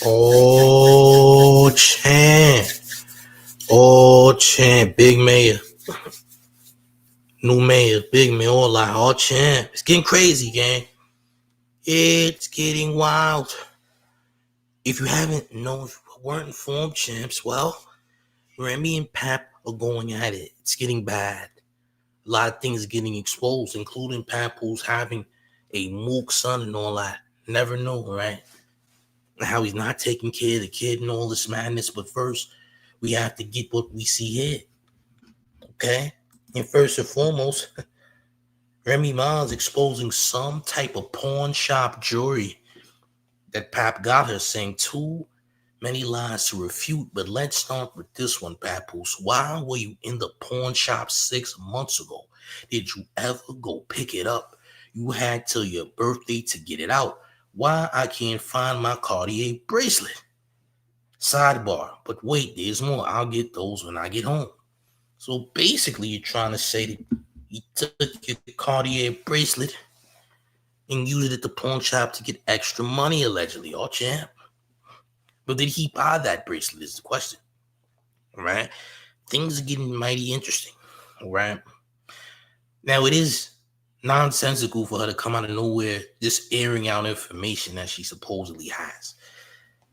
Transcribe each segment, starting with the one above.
Oh, champ. Oh, champ. Big mayor. New mayor. Big mayor. All like, oh, champ. It's getting crazy, gang. It's getting wild. If you haven't known, if you weren't informed, champs, well, Remy and Pap are going at it. It's getting bad. A lot of things are getting exposed, including Papoose having a mook son and all that. Never know, right? How he's not taking care of the kid and all this madness. But first, we have to get what we see here. Okay? And first and foremost, Remy Ma is exposing some type of pawn shop jewelry that Pap got her, saying too many lies to refute. But let's start with this one, Papoose. Why were you in the pawn shop 6 months ago? Did you ever go pick it up? You had till your birthday to get it out. Why I can't find my Cartier bracelet? Sidebar, but wait, there's more. I'll get those when I get home. So basically, you're trying to say that you took your Cartier bracelet and used it at the pawn shop to get extra money, allegedly. Oh, champ. But did he buy that bracelet is the question. All right? Things are getting mighty interesting. All right? Now, it is nonsensical for her to come out of nowhere just airing out information that she supposedly has.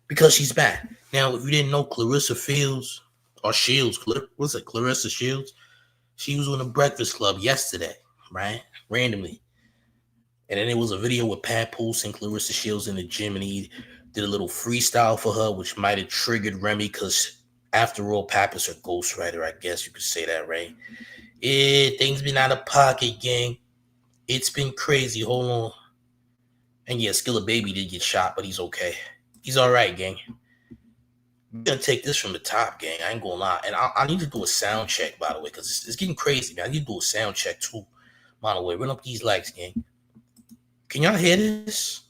Because she's bad. Now, if you didn't know, Clarissa Shields, Clarissa Shields, she was on the Breakfast Club yesterday, right? Randomly. And then there was a video with Papoose and Clarissa Shields in the gym, and he did a little freestyle for her, which might have triggered Remy, because after all, Pap is her ghostwriter, I guess you could say that, right? Things been out of pocket, gang. It's been crazy. Hold on. And yeah, Skilla Baby did get shot, but he's okay. He's all right, gang. We're going to take this from the top, gang. I ain't going to lie. And I need to do a sound check, by the way, because it's getting crazy, man. I need to do a sound check, too. By the way, run up these likes, gang. Can y'all hear this?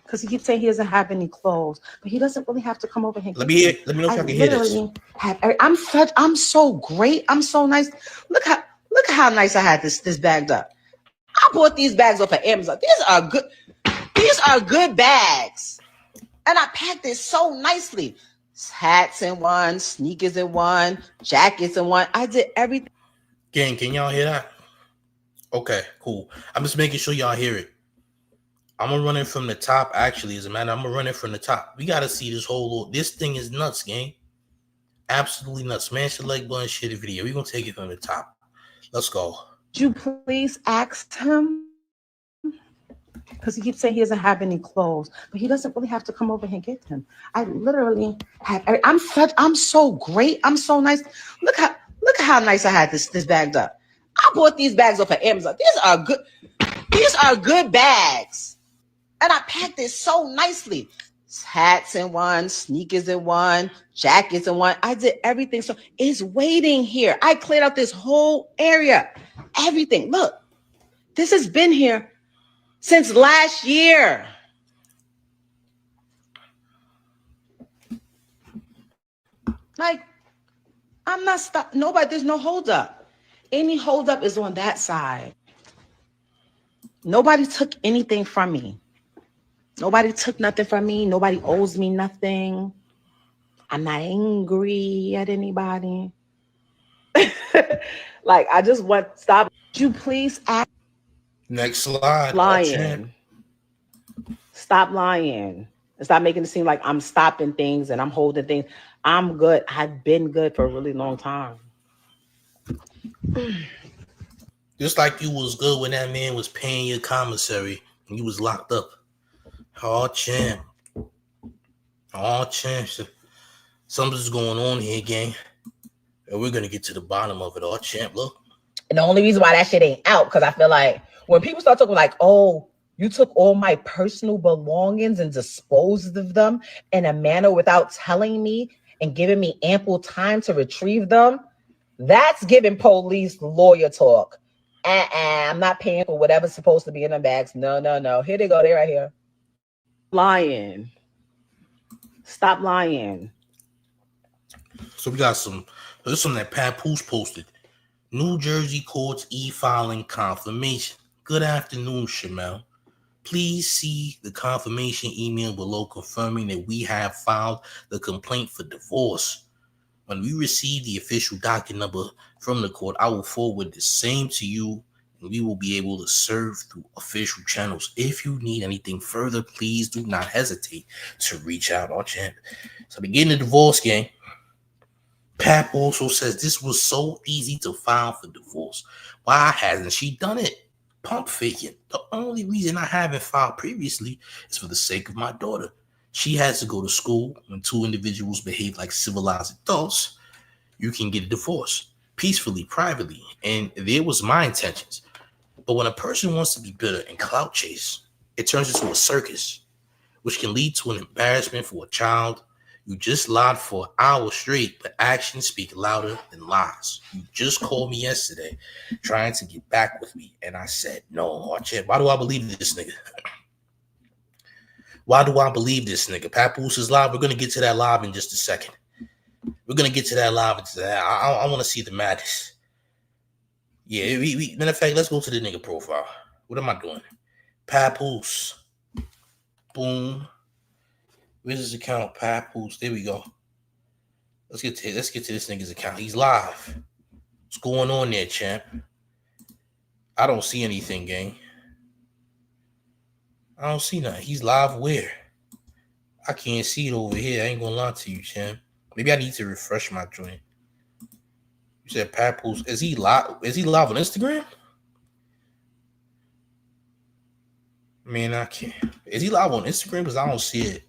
Because he keeps saying he doesn't have any clothes, but he doesn't really have to come over here. Let me know if y'all can hear this. I'm so great. I'm so nice. Look how nice I had this bagged up. I bought these bags off of Amazon. These are good bags. And I packed it so nicely. Hats in one, sneakers in one, jackets in one. I did everything. Gang, can y'all hear that? Okay, cool. I'm just making sure y'all hear it. I'm going to run it from the top. Actually, as a matter, I'm going to run it from the top. We got to see this thing is nuts, gang. Absolutely nuts. Smash the like button, share the video. We're going to take it from the top. Let's go. Would you please ask him? Because he keeps saying he doesn't have any clothes, but he doesn't really have to come over here and get them. I literally have. I'm so great. I'm so nice. Look how nice I had this bagged up. I bought these bags off of Amazon. These are good bags, and I packed it so nicely. Hats in one, sneakers in one, jackets in one. I did everything. So it's waiting here. I cleared out this whole area. Everything. Look, this has been here since last year. Like, I'm not stopped. Nobody, there's no hold up. Any hold up is on that side. Nobody took anything from me. Nobody took nothing from me. Nobody owes me nothing. I'm not angry at anybody. Like, I just want, stop. Would you please ask? Next slide. Lying. Stop lying. And stop making it seem like I'm stopping things and I'm holding things. I'm good. I've been good for a really long time. Just like you was good when that man was paying your commissary and you was locked up. Oh, champ. Oh, champ. Something's going on here, gang. And we're going to get to the bottom of it. Oh, champ, look. And the only reason why that shit ain't out, because I feel like when people start talking like, oh, you took all my personal belongings and disposed of them in a manner without telling me and giving me ample time to retrieve them, that's giving police lawyer talk. I'm not paying for whatever's supposed to be in them bags. No. Here they go. They're right here. Lying. Stop lying. So we got this is something that Papoose posted. New Jersey courts e-filing confirmation. Good afternoon, Shamel. Please see the confirmation email below confirming that we have filed the complaint for divorce. When we receive the official docket number from the court, I will forward the same to you, and we will be able to serve through official channels. If you need anything further, please do not hesitate to reach out, our champ. So beginning the divorce game. Pap also says this was so easy to file for divorce. Why hasn't she done it? Pump faking. The only reason I haven't filed previously is for the sake of my daughter. She has to go to school. When two individuals behave like civilized adults, you can get a divorce peacefully, privately, and there was my intentions. But when a person wants to be bitter and clout chase, it turns into a circus, which can lead to an embarrassment for a child. You just lied for an hour straight, but actions speak louder than lies. You just called me yesterday trying to get back with me, and I said, no, Archie, why do I believe this nigga? Why do I believe this nigga? Papoose is live. We're going to get to that live in just a second. We're going to get to that live. I want to see the madness. Yeah, matter of fact, let's go to the nigga profile. What am I doing? Papoose. Boom. Where's his account? Papoose. There we go. Let's get to this nigga's account. He's live. What's going on there, champ? I don't see anything, gang. I don't see nothing. He's live where? I can't see it over here. I ain't gonna lie to you, champ. Maybe I need to refresh my joint. You said Papoose. Is he live? Is he live on Instagram? Man, I can't. Is he live on Instagram? Because I don't see it.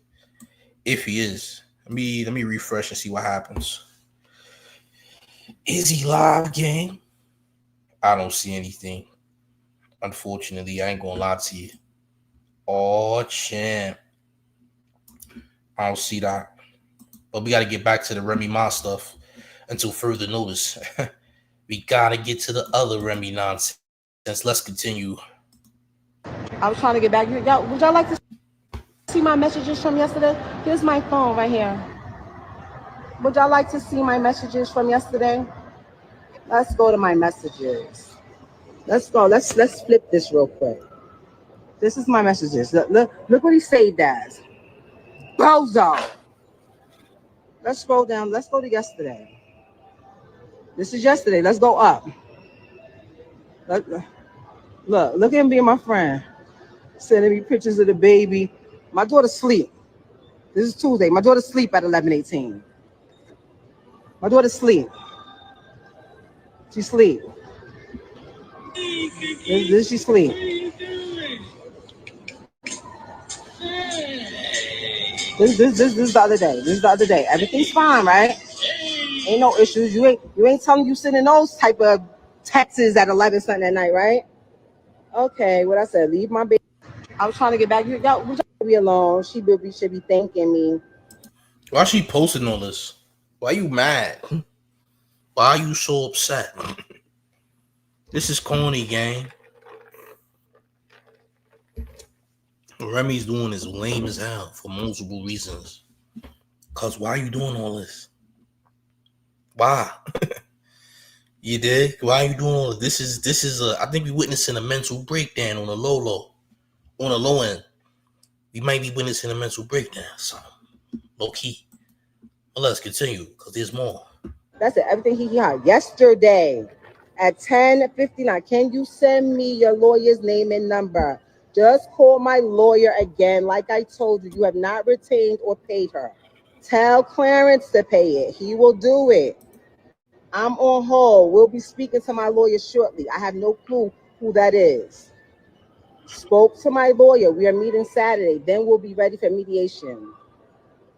If he is, let me refresh and see what happens. Is he live, gang? I don't see anything. Unfortunately, I ain't gonna lie to you. Oh, champ. I don't see that. But we got to get back to the Remy Ma stuff until further notice. We got to get to the other Remy nonsense. Let's continue. I was trying to get back. Y'all, would y'all like to see my messages from yesterday? Here's my phone right here. Would y'all like to see my messages from yesterday? Let's go to my messages. Let's go. Let's flip this real quick. This is my messages. Look what he saved as. Bozo. Let's scroll down. Let's go to yesterday. This is yesterday. Let's go up. Look at him being my friend. Sending me pictures of the baby. My daughter's asleep. This is Tuesday. My daughter's asleep at 11:18. My daughter's asleep. She's asleep. This she sleep. This is the other day. This is the other day. Everything's fine, right? Ain't no issues. You ain't telling you sending those type of texts at 11 something at night, right? Okay, what I said, leave my baby. I was trying to get back. Y'all, would y'all be alone? She should be thanking me. Why she posting all this? Why you mad? Why are you so upset? This is corny, gang. What Remy's doing is lame as hell for multiple reasons. Cause why are you doing all this? Why? You did? Why are you doing all this? This is I think we're witnessing a mental breakdown on the low end. We might be witnessing a mental breakdown, so low key. Well, let's continue because there's more. That's it. Everything he had yesterday at 10:59. Can you send me your lawyer's name and number? Just call my lawyer again. Like I told you, you have not retained or paid her. Tell Clarence to pay it. He will do it. I'm on hold. We'll be speaking to my lawyer shortly. I have no clue who that is. Spoke to my lawyer. We are meeting Saturday. Then we'll be ready for mediation.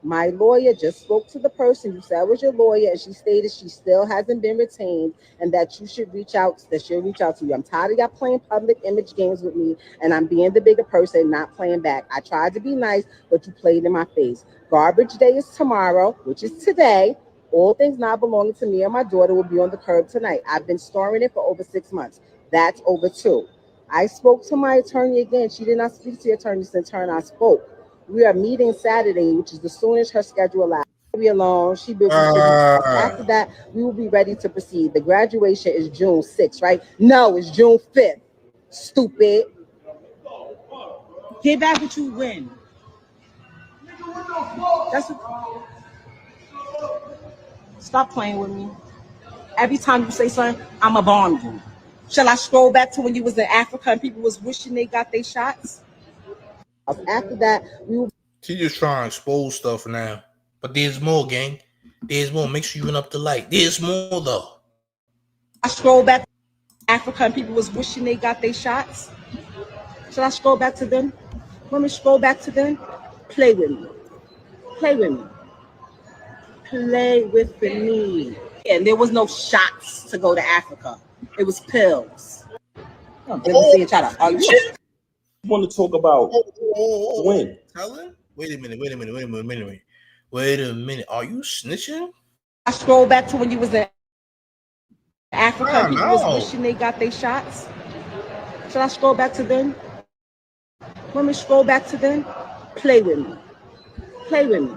My lawyer just spoke to the person you said was your lawyer, and she stated she still hasn't been retained and that you should reach out, that she'll reach out to you. I'm tired of y'all playing public image games with me, and I'm being the bigger person, not playing back. I tried to be nice, but you played in my face. Garbage day is tomorrow, which is today. All things not belonging to me or my daughter will be on the curb tonight. I've been storing it for over 6 months. That's over 2. I spoke to my attorney again. She did not speak to your attorney since her and I spoke. We are meeting Saturday, which is the soonest her schedule allows. Be alone. She will be after that, we will be ready to proceed. The graduation is June 6th, right? No, it's June 5th. Stupid. Get back what you win. That's what, stop playing with me. Every time you say something, I'ma bomb you. Shall I scroll back to when you was in Africa and people was wishing they got their shots? After that, we were. She just trying to expose stuff now. But there's more, gang. There's more. Make sure you run up the light. There's more, though. I scroll back to Africa and people was wishing they got their shots. Should I scroll back to them? Let me scroll back to them. Play with me. Play with me. Play with me. And there was no shots to go to Africa. It was pills. Oh, you want to talk about when? Helen? Wait a minute. Are you snitching? I scroll back to when you was in Africa and people was wishing they got their shots. Should I scroll back to them? Let me scroll back to them. Play with me. Play with me.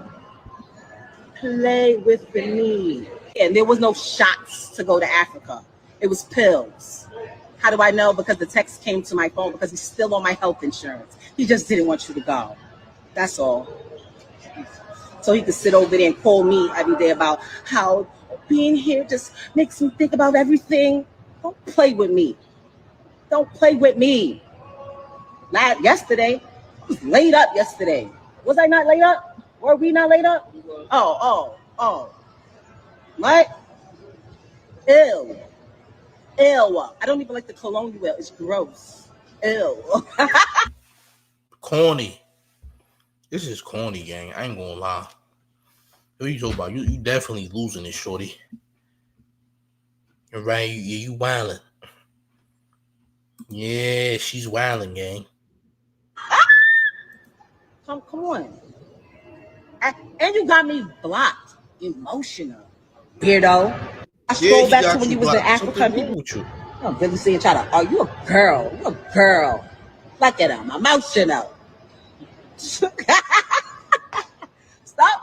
Play with me. And there was no shots to go to Africa. It was pills. How do I know? Because the text came to my phone because he's still on my health insurance. He just didn't want you to go. That's all. So he could sit over there and call me every day about how being here just makes me think about everything. Don't play with me. Don't play with me. Not yesterday. I was laid up yesterday. Was I not laid up? Were we not laid up? Oh. What? Ew. I don't even like the cologne you wear. It's gross. Ew. Corny. This is corny, gang. I ain't gonna lie. What are you talking about? You definitely losing this, shorty. You're right. You wildin'. Yeah, she's wildin', gang. Come on. And you got me blocked. Emotional. Weirdo. I scroll back to when you was in Africa. I'm really seeing try to, oh, you a girl. You a girl. Look at him. Emotional. Stop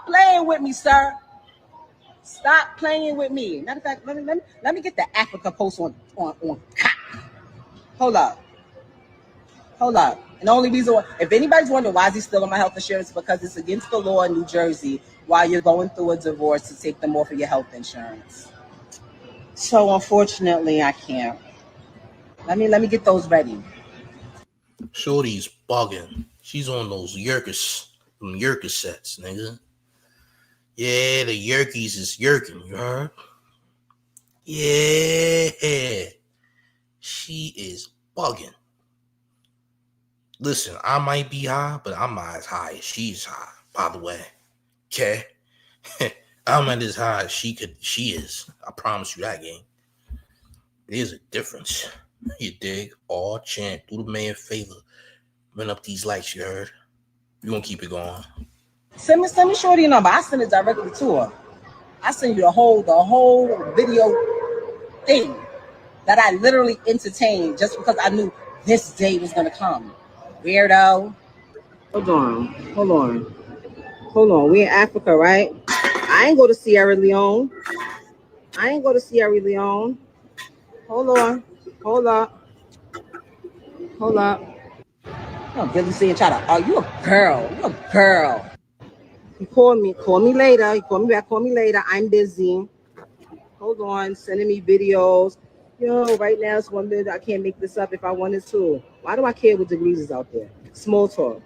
playing with me, sir. Stop playing with me. Matter of fact, let me get the Africa post on. Hold up. And the only reason why, if anybody's wondering why is he still on my health insurance, because it's against the law in New Jersey while you're going through a divorce to take them off of your health insurance. So unfortunately, I can't. Let me get those ready. Shorty's bugging. She's on those Yerkes sets, nigga. Yeah, the Yerkies is yerking, you heard? Yeah. She is bugging. Listen, I might be high, but I'm not as high as she's high, by the way. Okay? I'm not as high as she is. I promise you that, gang. There's a difference. You dig? All champ. Do the man a favor. Run up these lights, you heard? You gonna keep it going. Send me shorty your number. I send it directly to her. I send you the whole video thing that I literally entertained just because I knew this day was gonna come. Weirdo. Hold on. We in Africa, right? I ain't go to Sierra Leone. Hold up. I'm really seeing try to, oh, you a girl. You call me later. You call me back, I'm busy. Hold on, sending me videos. Yo, right now it's 1 minute. I can't make this up if I wanted to. Why do I care what degrees is out there? Small talk.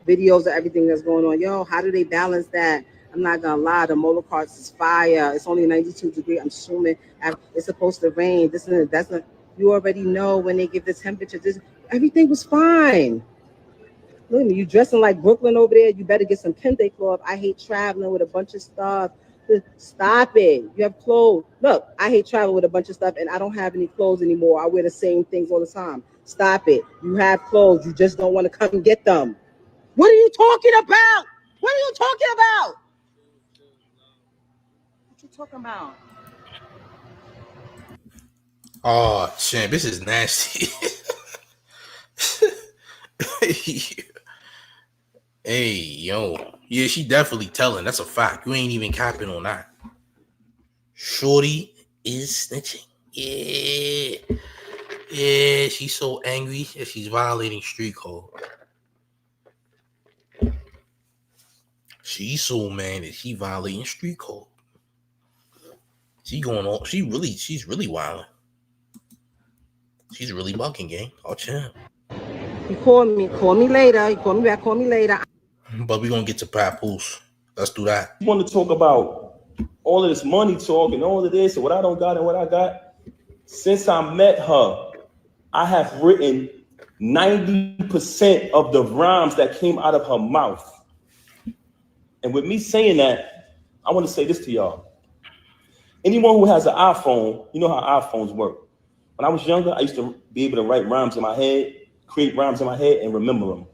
Videos of everything that's going on. Yo, how do they balance that? I'm not gonna lie, the molar carts is fire. It's only 92 degrees. I'm assuming it's supposed to rain. This and that's not. You already know when they give the temperature. Everything was fine. Look at me, you dressing like Brooklyn over there. You better get some kente cloth. I hate traveling with a bunch of stuff. Stop it. You have clothes. Look, I hate traveling with a bunch of stuff, and I don't have any clothes anymore. I wear the same things all the time. Stop it. You have clothes. You just don't want to come and get them. What are you talking about? What are you talking about? Oh, champ, this is nasty. Hey, yo. Yeah, she definitely telling. That's a fact. You ain't even capping on that. Shorty is snitching. Yeah, she's so angry if she's violating street code. She's so mad that she violating street code. She going on. She's really wilding. She's really bucking, gang. Oh, champ. You call me later. You call me back, call me later. But we're gonna get to Papoose. Let's do that. You want to talk about all of this money talk and all of this and what I don't got and what I got? Since I met her, I have written 90% of the rhymes that came out of her mouth. And with me saying that, I want to say this to y'all. Anyone who has an iPhone, you know how iPhones work. When I was younger, I used to be able to write rhymes in my head, create rhymes in my head, and remember them.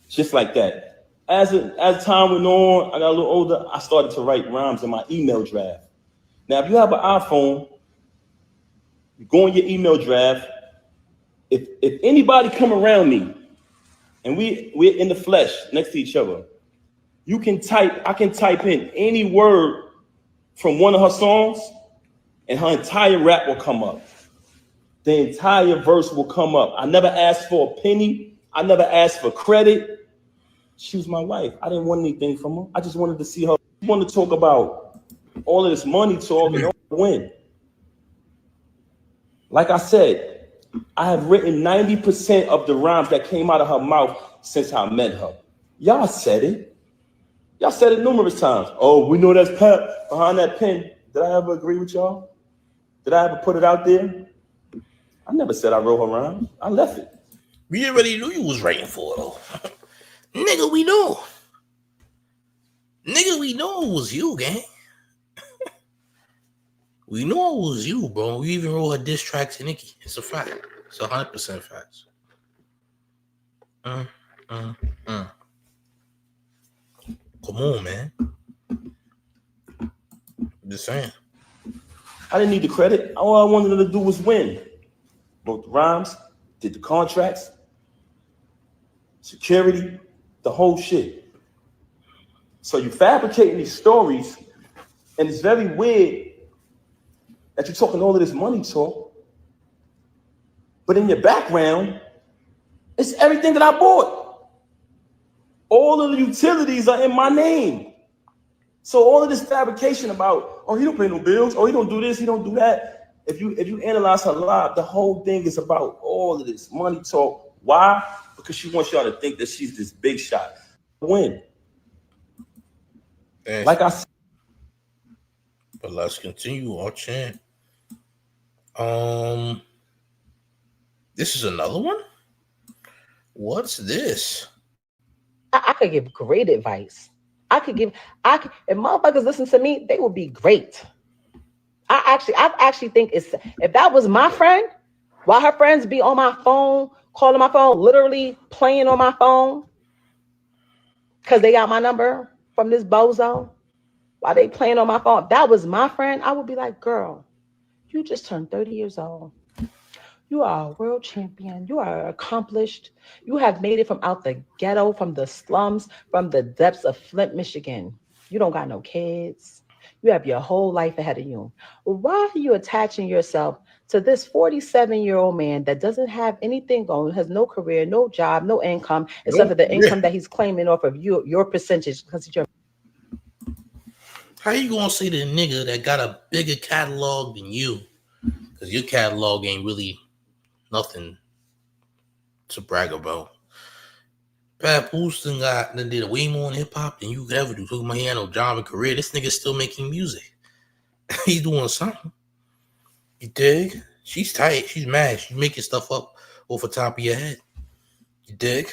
Just like that. As time went on, I got a little older, I started to write rhymes in my email draft. Now, if you have an iPhone, you go in your email draft. If anybody come around me and we're in the flesh next to each other, I can type in any word from one of her songs and her entire rap will come up. The entire verse will come up. I never asked for a penny. I never asked for credit. She was my wife. I didn't want anything from her. I just wanted to see her. I wanted to talk about all of this money talk and win. Like I said, I have written 90% of the rhymes that came out of her mouth since I met her. Y'all said it. Y'all said it numerous times. Oh, we know that's Pep behind that pen. Did I ever agree with y'all? Did I ever put it out there? I never said I wrote her rhymes. I left it. We already knew you was writing for it, though. Nigga, we knew. Nigga, we knew it was you, gang. We knew it was you, bro. We even wrote a diss track to Nicki. It's a fact. It's 100% facts. Come on, man. I'm just saying. I didn't need the credit. All I wanted her to do was win. Wrote the rhymes, did the contracts, security, the whole shit. So you fabricating these stories, and it's very weird that you're talking all of this money talk, but in your background, it's everything that I bought. All of the utilities are in my name. So all of this fabrication about, oh, he don't pay no bills, oh, he don't do this, he don't do that. If you analyze her live, the whole thing is about all of this money talk. Why? Because she wants y'all to think that she's this big shot. Win. Thanks. Like I said. But let's continue our chant. This is another one? What's this? I could give great advice. If motherfuckers listen to me, they will be great. I actually think if that was my friend, while her friends be on my phone, calling my phone, literally playing on my phone, because they got my number from this bozo, while they playing on my phone, if that was my friend, I would be like, girl, you just turned 30 years old. You are a world champion. You are accomplished. You have made it from out the ghetto, from the slums, from the depths of Flint, Michigan. You don't got no kids. You have your whole life ahead of you. Why are you attaching yourself to this 47-year-old man that doesn't have anything going, has no career, no job, no income, except for the income that he's claiming off of your percentage? Because you're. How you gonna say the nigga that got a bigger catalog than you? Because your catalog ain't really nothing to brag about. Papoose done did way more in hip hop than you could ever do. Talking about he had no job and career. This nigga's still making music. He's doing something. You dig? She's tight. She's mad. She's making stuff up off the top of your head. You dig?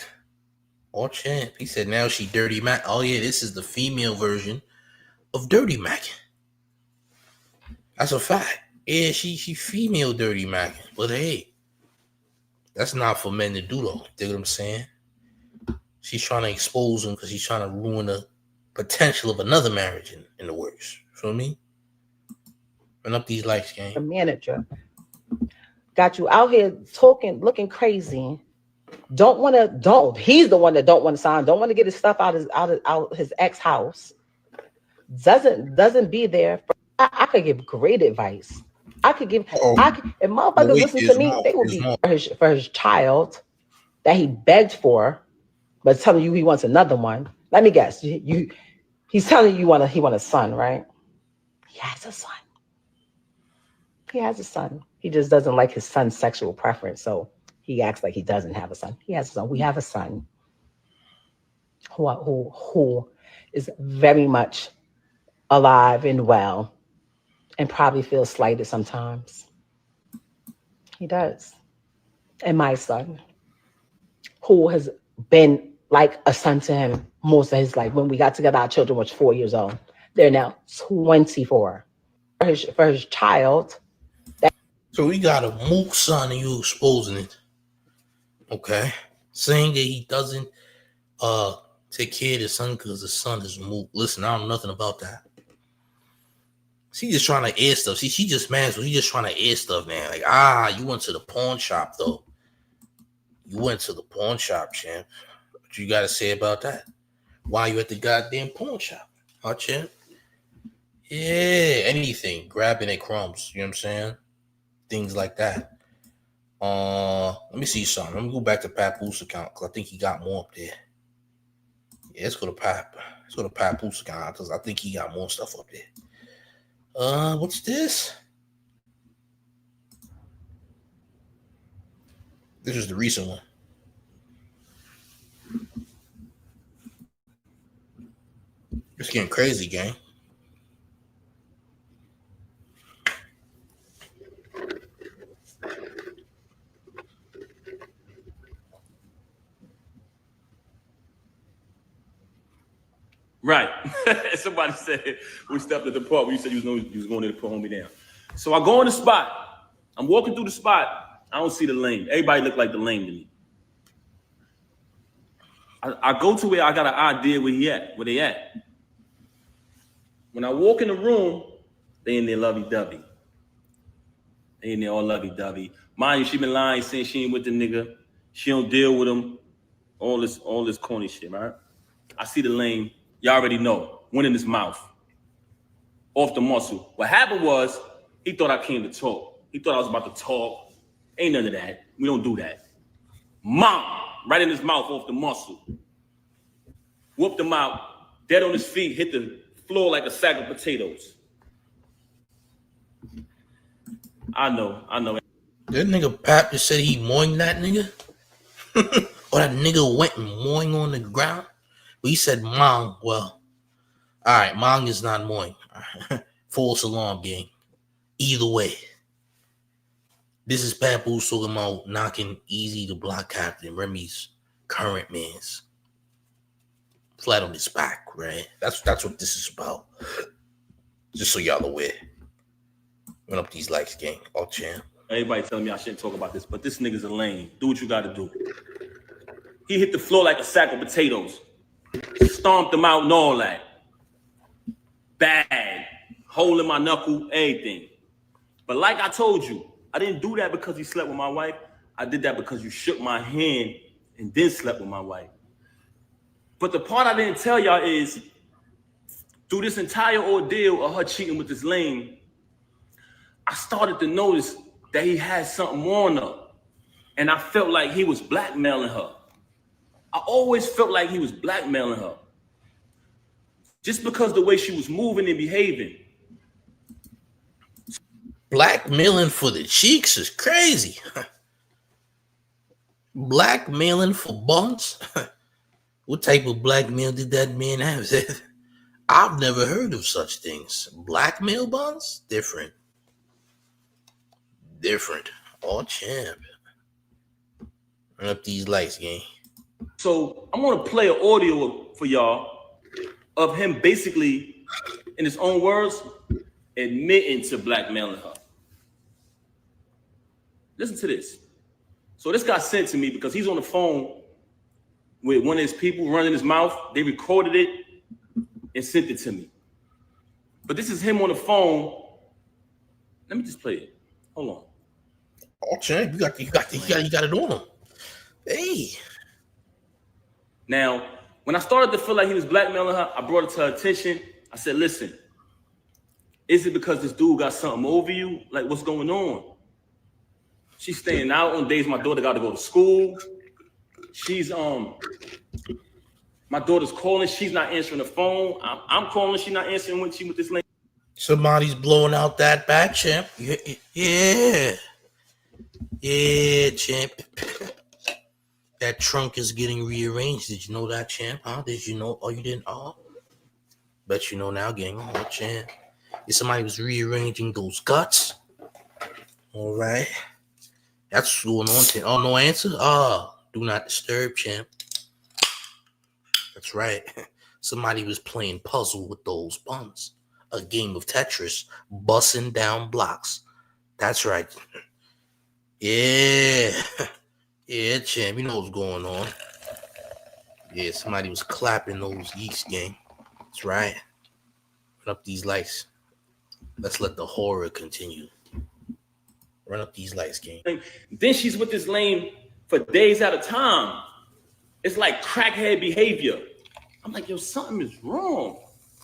All champ. He said now she Dirty Mac. Oh yeah, this is the female version of Dirty Mac. That's a fact. Yeah, she female Dirty Mac. But hey, that's not for men to do though. Dig what I'm saying? She's trying to expose him because she's trying to ruin the potential of another marriage in the works. Feel me? Run up these likes, gang. The manager got you out here talking, looking crazy. He's the one that don't want to sign. Don't want to get his stuff out his ex house. Doesn't be there. I could give great advice. If motherfuckers listen to me, they will be for his child that he begged for, but telling you he wants another one. Let me guess. He's telling you he want a son, right? He has a son. He has a son. He just doesn't like his son's sexual preference, so he acts like he doesn't have a son. He has a son. We have a son who is very much alive and well, and probably feels slighted sometimes. He does. And my son, who has been like a son to him most of his life. When we got together, our children was 4 years old. They're now 24. For his child. So we got a mook son and you exposing it. Okay. Saying that he doesn't take care of his son because the son is mook. Listen, I don't know nothing about that. She just trying to air stuff. See, she just mad, so she just trying to air stuff, man. Like, you went to the pawn shop, though. You went to the pawn shop, champ. What you got to say about that? Why you at the goddamn pawn shop? Huh, champ? Yeah, anything. Grabbing at crumbs. You know what I'm saying? Things like that. Let me see something. Let me go back to Papoose account because I think he got more up there. Yeah, let's go to Papoose account because I think he got more stuff up there. What's this? This is the recent one. It's getting crazy, gang. Right. Somebody said we stepped at the park. You said you was going there to put homie down. So I go in the spot. I'm walking through the spot. I don't see the lane. Everybody look like the lane to me. I go to where I got an idea where they at. When I walk in the room, they in there lovey-dovey. They in there all lovey-dovey. Mind you, she been lying, saying she ain't with the nigga. She don't deal with him. All this corny shit, right? I see the lane. Y'all already know. Went in his mouth. Off the muscle. What happened was, he thought I came to talk. He thought I was about to talk. Ain't none of that. We don't do that. Mom! Right in his mouth, off the muscle. Whooped him out. Dead on his feet. Hit the floor like a sack of potatoes. I know. That nigga Pap just said he moing that nigga? Or that nigga went and moing on the ground? Well, he said mong. Well, all right, mong is not moing. False alarm, gang. Either way. This is Papoose talking about knocking Easy the block captain, Remy's current man's flat on his back, right? That's what this is about. Just so y'all aware. Run up these likes, gang. Oh, champ. Everybody telling me I shouldn't talk about this, but this nigga's a lame. Do what you got to do. He hit the floor like a sack of potatoes. Stomped him out and all that. Bad. Hole in my knuckle, everything. But like I told you, I didn't do that because he slept with my wife. I did that because you shook my hand and then slept with my wife. But the part I didn't tell y'all is, through this entire ordeal of her cheating with this lame, I started to notice that he had something on her. And I felt like he was blackmailing her. I always felt like he was blackmailing her. Just because the way she was moving and behaving. Blackmailing for the cheeks is crazy. Blackmailing for buns? What type of blackmail did that man have? I've never heard of such things. Blackmail buns? Different. Oh, champ. Run up these lights, gang. So I'm going to play an audio for y'all of him basically, in his own words, admitting to blackmailing her. Listen to this. So this got sent to me because he's on the phone with one of his people running his mouth. They recorded it and sent it to me. But this is him on the phone. Let me just play it. Hold on. Oh, champ, you got it on him. Hey. Now, when I started to feel like he was blackmailing her, I brought it to her attention. I said, listen, is it because this dude got something over you? Like, what's going on? She's staying out on days my daughter got to go to school. She's My daughter's calling. She's not answering the phone. I'm calling. She's not answering when she with this lady. Somebody's blowing out that back, champ. Yeah, champ. That trunk is getting rearranged. Did you know that, champ? Huh? Did you know? Oh, you didn't? Oh, bet you know now, gang. Oh, champ. If somebody was rearranging those guts. All right. That's what's going on. Oh, no answer? Do not disturb, champ. That's right. Somebody was playing puzzle with those buns. A game of Tetris, bussing down blocks. That's right. Yeah. Yeah, champ. You know what's going on. Yeah, somebody was clapping those yeast, gang. That's right. Run up these lights. Let's let the horror continue. Run up these lights, gang. Then she's with this lame for days at a time. It's like crackhead behavior. I'm like, yo, something is wrong.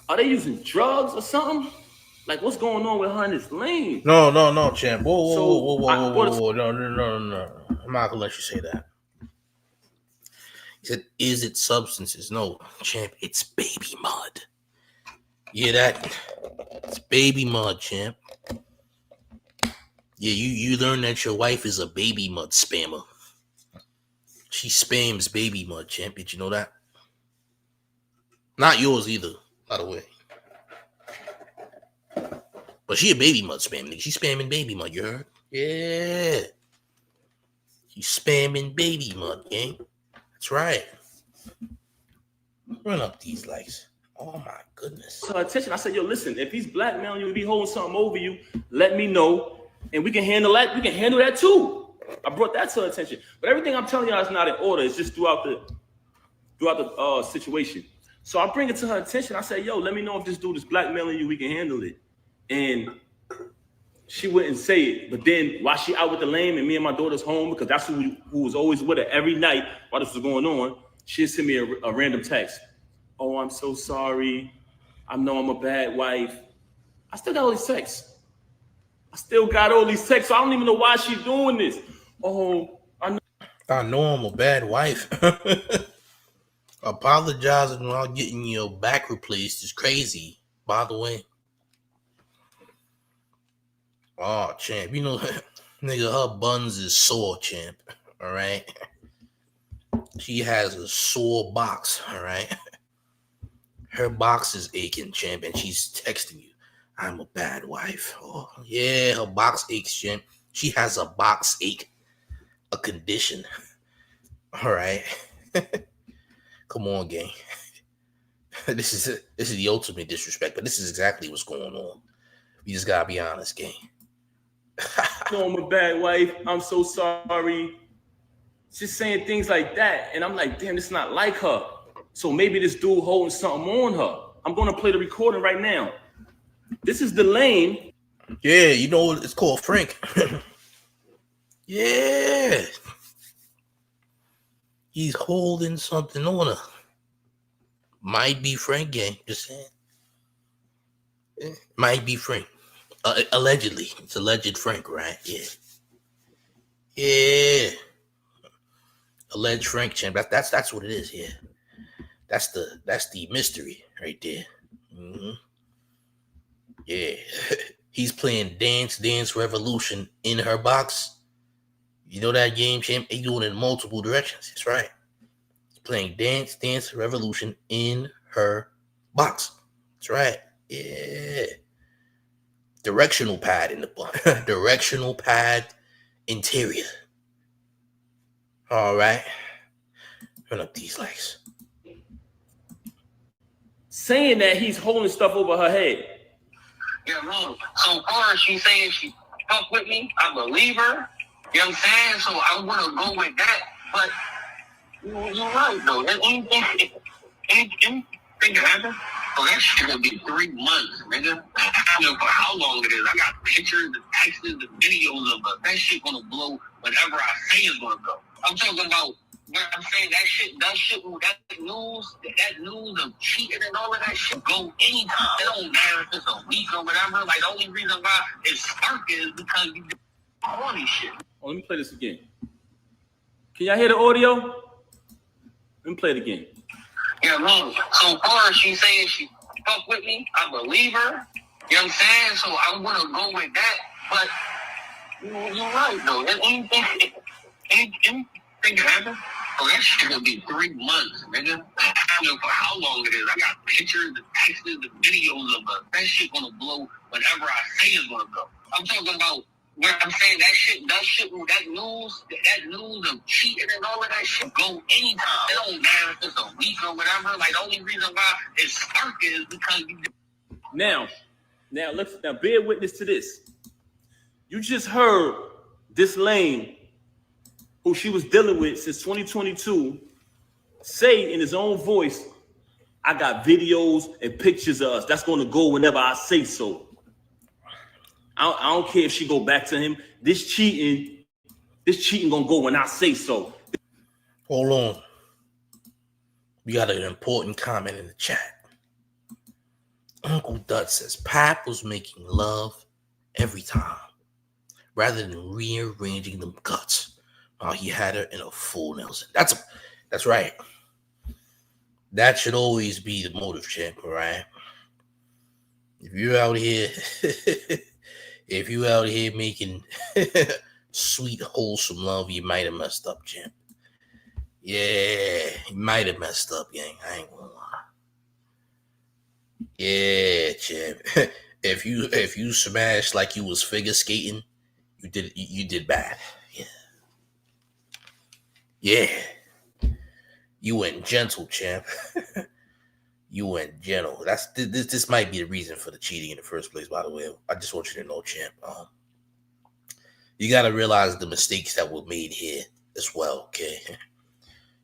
Are they using drugs or something? Like, what's going on with her and this lame? No, champ. Whoa. No. I'm not gonna let you say that. He said, is it substances? No, champ, it's baby mud. Yeah, that it's baby mud, champ. Yeah, you learned that your wife is a baby mud spammer. She spams baby mud, champ. Did you know that? Not yours either, by the way. But she a baby mud spam, nigga. She spamming baby mud, you heard? Yeah. She's spamming baby mud, gang. That's right. Run up these lights. Oh my goodness. So attention, I said, yo, listen, if he's blackmailing you, if he's holding something over you, let me know. And we can handle that. We can handle that too. I brought that to her attention. But everything I'm telling y'all is not in order. It's just throughout the situation. So I bring it to her attention. I say, yo, let me know if this dude is blackmailing you. We can handle it. And she wouldn't say it. But then while she out with the lame and me and my daughter's home, because that's who was always with her every night while this was going on, she'd send me a random text. Oh, I'm so sorry. I know I'm a bad wife. I still got all these texts. So I don't even know why she's doing this. Oh, I know I'm a bad wife. Apologizing while getting your back replaced is crazy, by the way. Oh, champ. You know, nigga, her buns is sore, champ. All right? She has a sore box, all right? Her box is aching, champ, and she's texting you. I'm a bad wife. Oh, yeah, her box aches, champ. She has a box ache, a condition. All right. Come on, gang. This is the ultimate disrespect, but this is exactly what's going on. We just gotta be honest, gang. No, I'm a bad wife. I'm so sorry. Just saying things like that. And I'm like, damn, it's not like her. So maybe this dude holding something on her. I'm going to play the recording right now. This is the lane. Yeah, you know what it's called, Frank. Yeah. He's holding something on her. Might be Frank, gang. Just saying. Might be Frank. Allegedly. It's alleged Frank, right? Yeah. Yeah. Alleged Frank, champ. That's what it is, yeah. That's the mystery right there. Mm-hmm. Yeah. He's playing Dance Revolution in her box. You know that game, champ? He's doing it in multiple directions. That's right. He's playing Dance Revolution in her box. That's right. Yeah. Directional pad in the butt. Directional pad interior. All right. Run up these lights. Saying that he's holding stuff over her head. Yeah, man. So far, she's saying she fuck with me. I believe her. You know what I'm saying? So I'm going to go with that. But you're right, though. Anything can happen. So that shit going to be 3 months, nigga. I don't know for how long it is. I got pictures, the texts, the videos of it. That shit going to blow whatever I say is going to go. I'm talking about, when I'm saying that news of cheating and all of that shit go anytime. It don't matter if it's a week or whatever. Like, the only reason why it's sparking is because you do all these shit. Oh, let me play this again. Can y'all hear the audio? Let me play it again. You know what I mean? So far, she saying she fuck with me. I believe her. You know what I'm saying? So I'm gonna go with that. But you're right though. Anything can happen. Oh, that shit gonna be 3 months, nigga. I don't know for how long it is. I got pictures, the texts, the videos of it. That shit gonna blow whenever I say it's gonna go. I'm talking about where I'm saying that news of cheating and all of that shit go anytime. It don't matter if it's a week or whatever. Like, the only reason why it's sparking is because you. Now bear witness to this. You just heard this lame who she was dealing with since 2022 say in his own voice, I got videos and pictures of us. That's going to go whenever I say so. I don't care if she go back to him. This cheating gonna go when I say so. Hold on. We got an important comment in the chat. Uncle Dut says Pap was making love every time, rather than rearranging them guts while he had her in a full Nelson. That's right. That should always be the motive, champ, right? If you're out here making sweet, wholesome love, you might have messed up, champ. Yeah, you might have messed up, gang. I ain't gonna lie. Yeah, champ. If you smashed like you was figure skating, you did bad. Yeah. You went gentle, champ. You went gentle. This might be the reason for the cheating in the first place, by the way. I just want you to know, champ. You got to realize the mistakes that were made here as well, okay?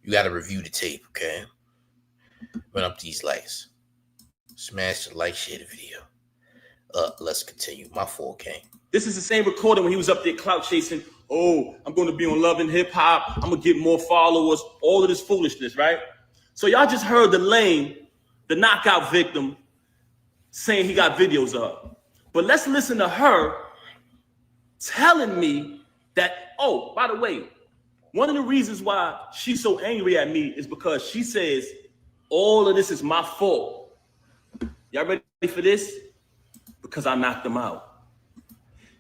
You got to review the tape, okay? Run up these likes. Smash the like, share the video. Let's continue. My fault, King. This is the same recording when he was up there clout chasing. Oh, I'm going to be on Love and Hip Hop. I'm going to get more followers. All of this foolishness, right? So y'all just heard the lame, the knockout victim, saying he got videos of. But let's listen to her telling me that, oh, by the way, one of the reasons why she's so angry at me is because she says all of this is my fault. Y'all ready for this? Because I knocked him out.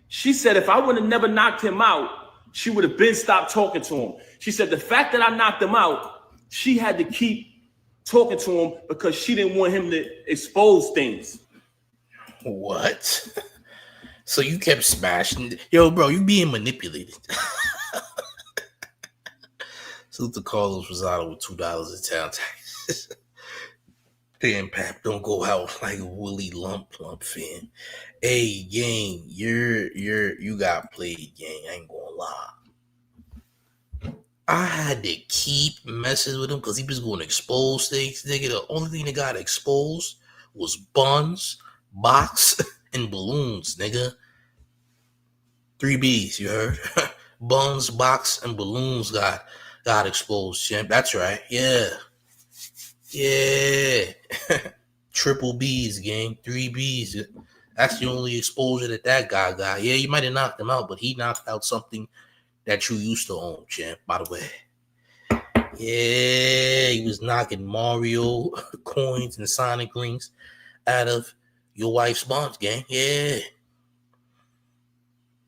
She said if I would have never knocked him out, she would have been stopped talking to him. She said the fact that I knocked him out, she had to keep talking to him because she didn't want him to expose things. What? So you kept smashing. Yo, bro, you being manipulated. Salute to Carlos Rosado with $2 in town taxes. Damn, Pap, don't go out like a Willie Lump fan. Hey, gang, you got played, gang. I ain't gonna lie. I had to keep messing with him because he was going to expose things, nigga. The only thing that got exposed was buns, box, and balloons, nigga. 3 B's, you heard? Buns, box, and balloons got exposed, champ. That's right. Yeah. Triple B's, gang. 3 B's. That's the only exposure that guy got. Yeah, you might have knocked him out, but he knocked out something that you used to own, champ, by the way. Yeah, he was knocking Mario coins and Sonic rings out of your wife's buns, gang. Yeah.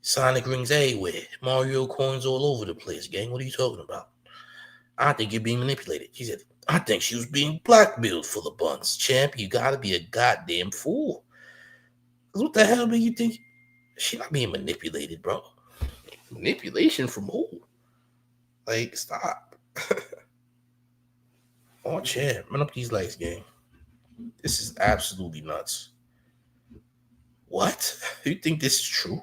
Sonic rings everywhere. Mario coins all over the place, gang. What are you talking about? I think you're being manipulated. She said, I think she was being blackmailed for the buns, champ. You gotta be a goddamn fool. What the hell do you think? She not being manipulated, bro. Manipulation from who? Like, stop. Oh, champ. Run up these lights, gang. This is absolutely nuts. What? You think this is true?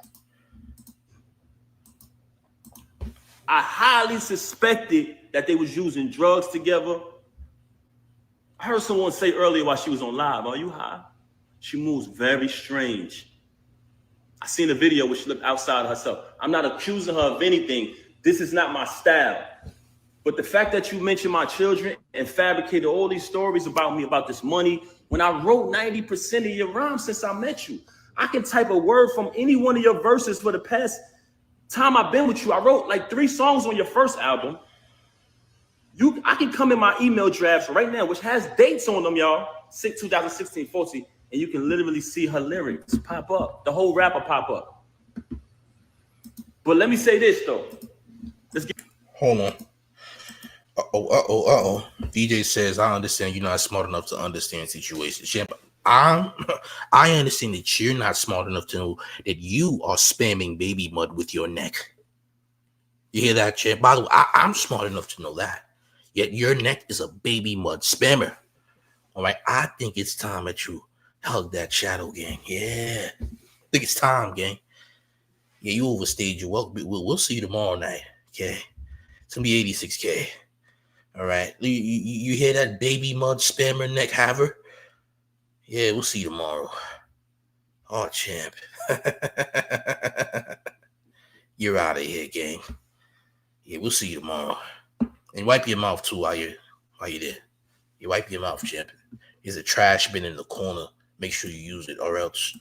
I highly suspected that they was using drugs together. I heard someone say earlier while she was on live, are you high? She moves very strange. I seen a video where she looked outside of herself. I'm not accusing her of anything. This is not my style. But the fact that you mentioned my children and fabricated all these stories about me, about this money, when I wrote 90% of your rhymes since I met you, I can type a word from any one of your verses for the past time I've been with you. I wrote like 3 songs on your first album. I can come in my email drafts right now, which has dates on them, y'all. 2016, 14, and you can literally see her lyrics pop up. The whole rapper pop up. But let me say this though. Hold on. Uh-oh. DJ says, I understand you're not smart enough to understand situations. Champ, I understand that you're not smart enough to know that you are spamming baby mud with your neck. You hear that, champ? By the way, I'm smart enough to know that. Yet your neck is a baby mud spammer. All right, I think it's time that you hug that shadow, gang. Yeah, I think it's time, gang. Yeah, you overstayed your welcome. We'll see you tomorrow night, okay? It's gonna be 86K. All right, you hear that baby mud spammer neck haver? Yeah, we'll see you tomorrow. Oh, champ. You're out of here, gang. Yeah, we'll see you tomorrow. And wipe your mouth too while you're there. You wipe your mouth, champ. There's a trash bin in the corner. Make sure you use it, or else.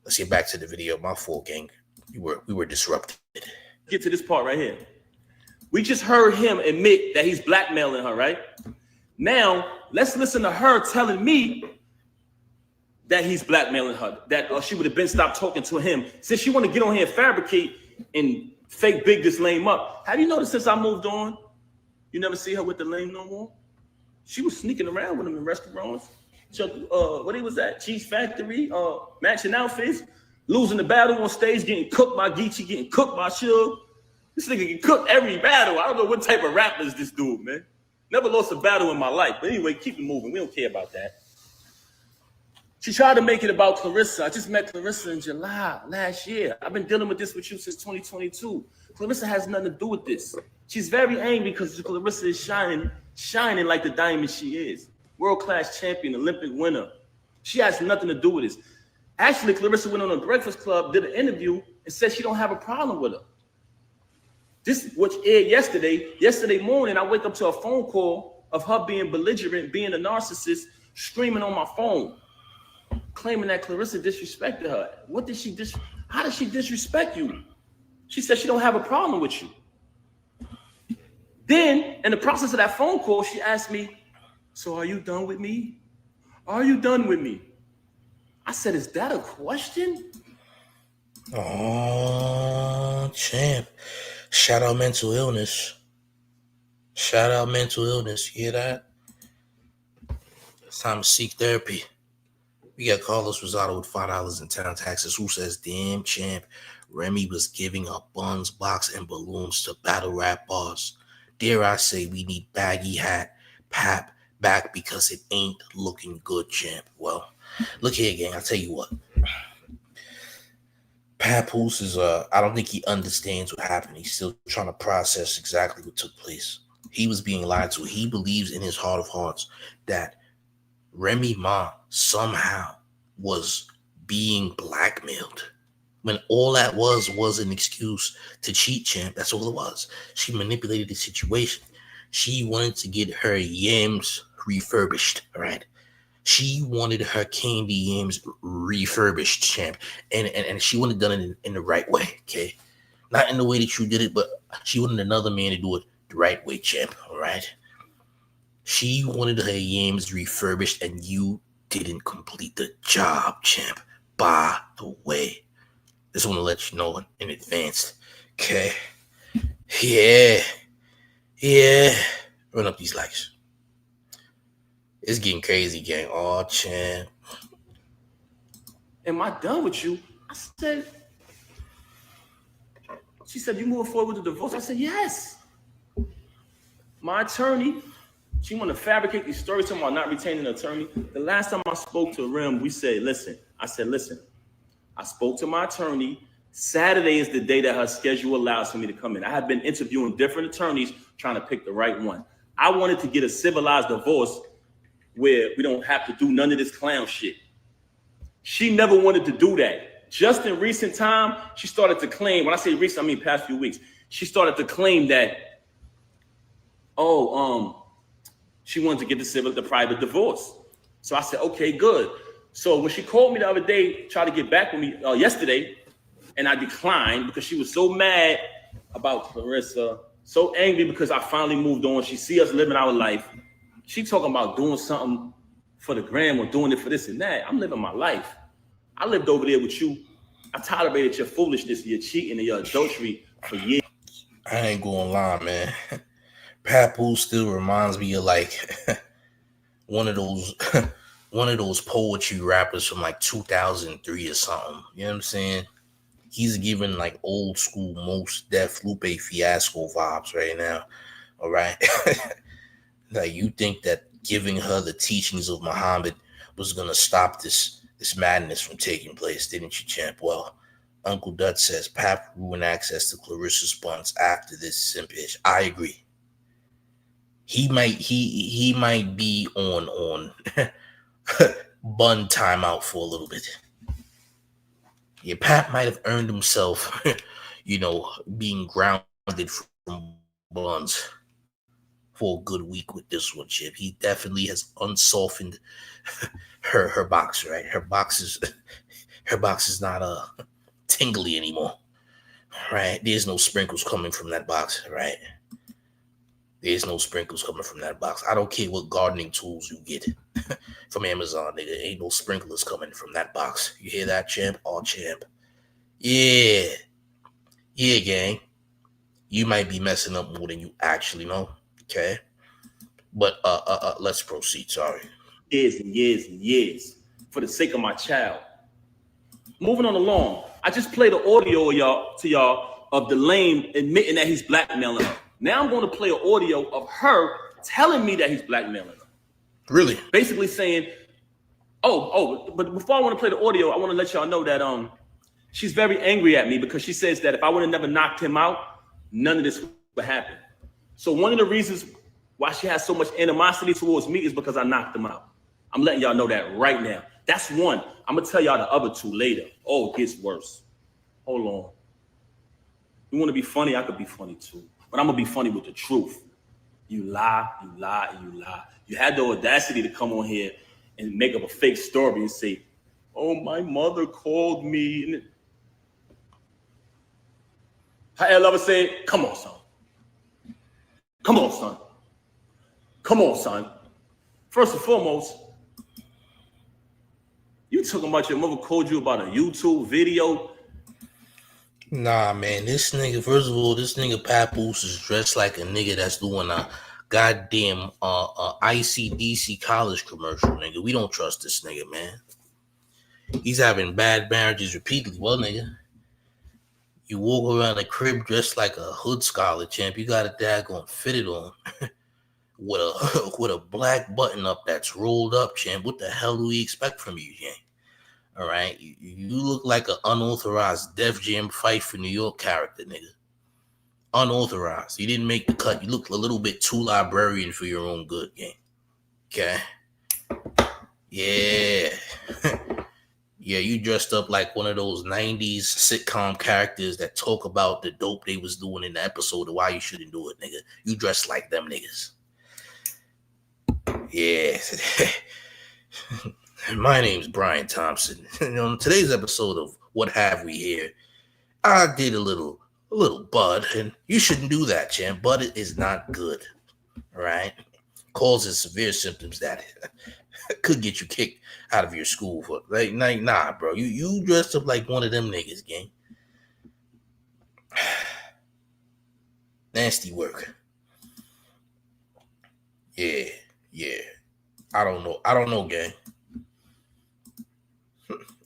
Let's get back to the video. My fault, gang. We were disrupted. Get to this part right here. We just heard him admit that he's blackmailing her, right? Now, let's listen to her telling me that he's blackmailing her, that she would have been stopped talking to him. Since she want to get on here and fabricate and fake big this lame up. Have you noticed since I moved on, you never see her with the lame no more? She was sneaking around with him in restaurants. What he was at? Cheese Factory, matching outfits, losing the battle on stage, getting cooked by Geechee, getting cooked by Shug. This nigga get cooked every battle. I don't know what type of rapper is this dude, man. Never lost a battle in my life. But anyway, keep it moving. We don't care about that. She tried to make it about Clarissa. I just met Clarissa in July last year. I've been dealing with this with you since 2022. Clarissa has nothing to do with this. She's very angry because Clarissa is shining like the diamond she is. World-class champion, Olympic winner. She has nothing to do with this. Actually, Clarissa went on a Breakfast Club, did an interview, and said she don't have a problem with her. This, which aired yesterday. Yesterday morning, I wake up to a phone call of her being belligerent, being a narcissist, screaming on my phone, claiming that Clarissa disrespected her. How did she disrespect you? She said she don't have a problem with you. Then, in the process of that phone call, she asked me, so are you done with me? Are you done with me? I said, is that a question? Oh, champ. Shout out mental illness. Shout out mental illness. You hear that? It's time to seek therapy. We got Carlos Rosado with $5 in town taxes, who says, damn, champ, Remy was giving up buns, box, and balloons to battle rap bars. Dare I say we need baggy hat, Pap back because it ain't looking good, champ. Well, look here, gang. I'll tell you what. Papoose is, I don't think he understands what happened. He's still trying to process exactly what took place. He was being lied to. He believes in his heart of hearts that Remy Ma somehow was being blackmailed, when all that was an excuse to cheat, champ. That's all it was. She manipulated the situation. She wanted to get her yams refurbished, all right? She wanted her candy yams refurbished, champ. And she wanted it done in the right way, okay? Not in the way that you did it, but she wanted another man to do it the right way, champ, all right? She wanted her yams refurbished, and you didn't complete the job, champ. By the way, just want to let you know in advance, okay? Yeah. Run up these likes. It's getting crazy, gang. Oh, champ. Am I done with you? I said, she said, you moving forward with the divorce? I said, yes. My attorney, she want to fabricate these stories talking about not retaining an attorney. The last time I spoke to Rem, we said, listen. I spoke to my attorney. Saturday is the day that her schedule allows for me to come in. I have been interviewing different attorneys trying to pick the right one. I wanted to get a civilized divorce where we don't have to do none of this clown shit. She never wanted to do that. Just in recent time, she started to claim, when I say recent, I mean past few weeks, she started to claim that, she wanted to get the private divorce. So I said, okay, good. So when she called me the other day, tried to get back with me yesterday, and I declined because she was so mad about Clarissa So angry because I finally moved on. She see us living our life. She talking about doing something for the gram or doing it for this and that. I'm living my life. I lived over there with you. I tolerated your foolishness, your cheating, and your adultery for years. I ain't gonna lie, man. Papoose still reminds me of like one of those poetry rappers from like 2003 or something. You know what I'm saying? He's giving like old school Mos Def Lupe Fiasco vibes right now. All right. Like you think that giving her the teachings of Muhammad was gonna stop this madness from taking place, didn't you, champ? Well, Uncle Dut says Pap ruined access to Clarissa's buns after this simpish. I agree. He might be on bun timeout for a little bit. Yeah, Pap might have earned himself, being grounded from buns for a good week with this one, Chip. He definitely has unsoftened her box, right? Her box is not tingly anymore, right? There's no sprinkles coming from that box, right? There's no sprinkles coming from that box. I don't care what gardening tools you get from Amazon, nigga. Ain't no sprinklers coming from that box. You hear that, champ? Oh, champ. Yeah, gang. You might be messing up more than you actually know. Okay, but let's proceed. Sorry. Years and years and years for the sake of my child. Moving on along, I just played the audio to y'all of the lame admitting that he's blackmailing her. Now I'm going to play an audio of her telling me that he's blackmailing her. Really? Basically saying, but before I want to play the audio, I want to let y'all know that she's very angry at me because she says that if I would have never knocked him out, none of this would happen. So one of the reasons why she has so much animosity towards me is because I knocked him out. I'm letting y'all know that right now. That's one. I'm going to tell y'all the other two later. Oh, it gets worse. Hold on. You want to be funny? I could be funny too. But I'm going to be funny with the truth. You lie, you lie, and you lie. You had the audacity to come on here and make up a fake story and say, oh, my mother called me. How I love said, come on, son. Come on, son. Come on, son. First and foremost, you talking about your mother called you about a YouTube video? Nah, man. This nigga Papoose is dressed like a nigga that's doing a goddamn ICDC college commercial, nigga. We don't trust this nigga, man. He's having bad marriages repeatedly. Well, nigga, you walk around the crib dressed like a hood scholar, champ. You got a daggone fitted on with a black button up that's rolled up, champ. What the hell do we expect from you, champ? All right, you look like an unauthorized Def Jam Fight for New York character, nigga. Unauthorized. You didn't make the cut. You look a little bit too librarian for your own good, gang. Okay. Yeah. Yeah, you dressed up like one of those 90s sitcom characters that talk about the dope they was doing in the episode of why you shouldn't do it, nigga. You dressed like them niggas. Yeah. My name's Brian Thompson. And on today's episode of What Have We Here, I did a little bud, and you shouldn't do that, champ. Bud is not good. All right? Causes severe symptoms that could get you kicked out of your school for nah, bro. You dressed up like one of them niggas, gang. Nasty work. Yeah. I don't know, gang.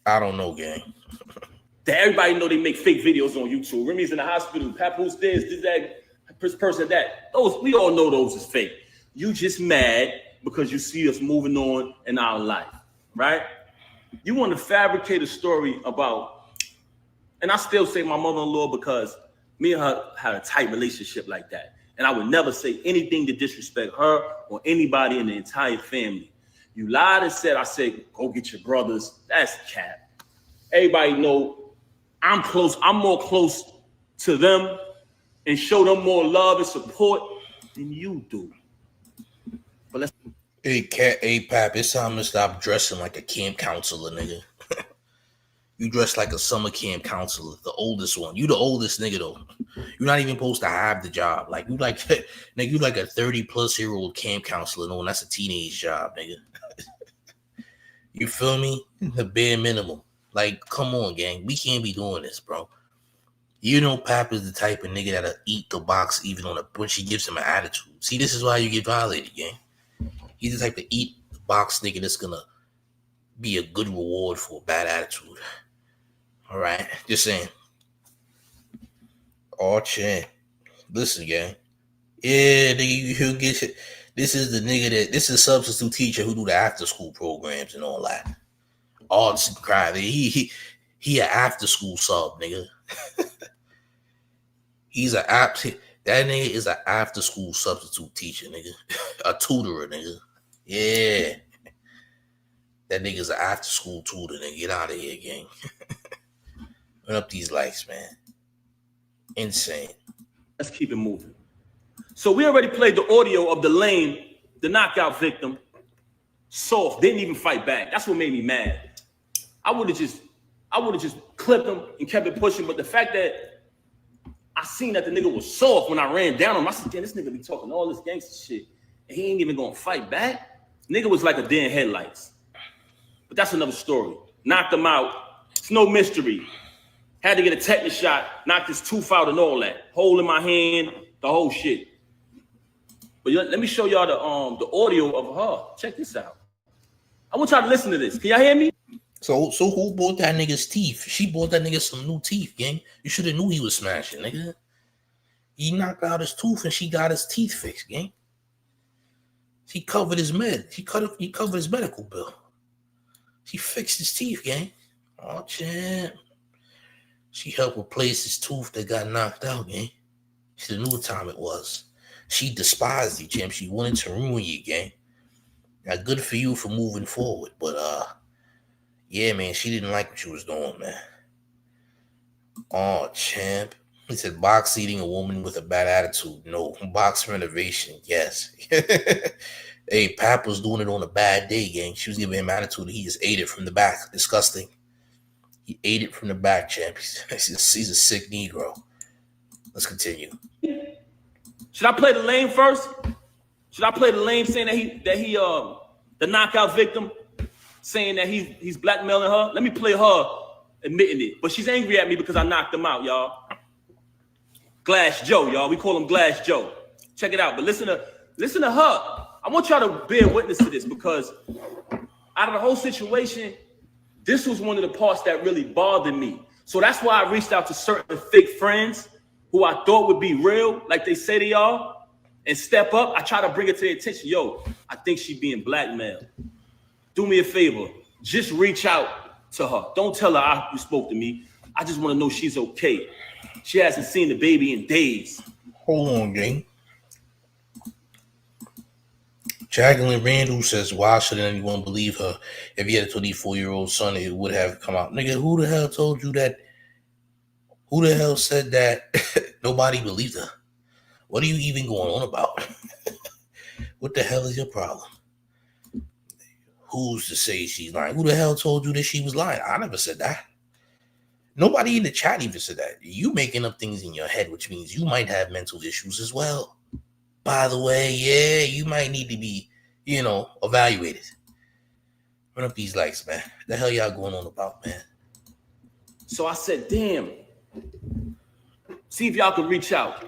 I don't know, gang. That everybody know they make fake videos on YouTube. Remy's in the hospital. Papoose this, that, person that. Those, we all know those is fake. You just mad because you see us moving on in our life, right? You want to fabricate a story about, and I still say my mother-in-law because me and her had a tight relationship like that. And I would never say anything to disrespect her or anybody in the entire family. You lied and said, I said, go get your brothers. That's cap. Everybody know I'm close. I'm more close to them and show them more love and support than you do. But let's. Hey, Pap, it's time to stop dressing like a camp counselor, nigga. You dress like a summer camp counselor, the oldest one. You the oldest nigga though. You're not even supposed to have the job. Like you like nigga, you like a 30-plus-year-old camp counselor knowing that's a teenage job, nigga. You feel me? The bare minimum. Like, come on, gang. We can't be doing this, bro. You know Pap is the type of nigga that'll eat the box even when she gives him an attitude. See, this is why you get violated, gang. He's the type to eat the box nigga that's gonna be a good reward for a bad attitude. All right, just saying. Oh, champ. Listen, gang. Yeah, nigga, he'll get it. This is the nigga this is a substitute teacher who do the after school programs and all that. Arts and crime. He an after school sub, nigga. That nigga is an after school substitute teacher, nigga. A tutorer, nigga. Yeah. That nigga's an after school tutor, nigga. Get out of here, gang. Run up these likes, man. Insane. Let's keep it moving. So we already played the audio of the knockout victim. Soft, didn't even fight back. That's what made me mad. I would have just clipped him and kept it pushing. But the fact that I seen that the nigga was soft when I ran down on him, I said, damn, this nigga be talking all this gangster shit, and he ain't even gonna fight back. Nigga was like a deer in headlights. But that's another story. Knocked him out. It's no mystery. Had to get a tetanus shot, knocked his tooth out and all that. Hole in my hand, the whole shit. But let me show y'all the audio of her. Check this out. I want y'all to listen to this. Can y'all hear me? So who bought that nigga's teeth? She bought that nigga some new teeth, gang. You should have knew he was smashing, nigga. He knocked out his tooth and she got his teeth fixed, gang. He covered his He covered his medical bill. She fixed his teeth, gang. Oh, champ. She helped replace his tooth that got knocked out, gang. She knew what time it was. She despised you, champ. She wanted to ruin you, gang. Now, good for you for moving forward, but yeah, man, she didn't like what you was doing, man. Oh, champ. He said box eating a woman with a bad attitude. No. Box renovation, yes. Hey, Pap was doing it on a bad day, gang. She was giving him attitude. He just ate it from the back. Disgusting. He ate it from the back, champ. He's a sick Negro. Let's continue. Should I play the lame first? Should I play the lame saying that he the knockout victim, saying that he's blackmailing her? Let me play her admitting it. But she's angry at me because I knocked him out, y'all. Glass Joe, y'all. We call him Glass Joe. Check it out. But listen to her. I want y'all to bear witness to this because out of the whole situation, this was one of the parts that really bothered me. So that's why I reached out to certain fake friends who I thought would be real, like they say they are, and step up. I try to bring it to their attention. Yo, I think she's being blackmailed. Do me a favor. Just reach out to her. Don't tell her you spoke to me. I just want to know she's okay. She hasn't seen the baby in days. Hold on, gang. Jacqueline Randall says, why shouldn't anyone believe her? If he had a 24-year-old son, it would have come out. Nigga, who the hell told you that? Who the hell said that nobody believed her? What are you even going on about? What the hell is your problem? Who's to say she's lying? Who the hell told you that she was lying? I never said that. Nobody in the chat even said that. You making up things in your head, which means you might have mental issues as well. By the way, yeah, you might need to be, evaluated. Run up these likes, man. What the hell y'all going on about, man? So I said, damn. See if y'all can reach out.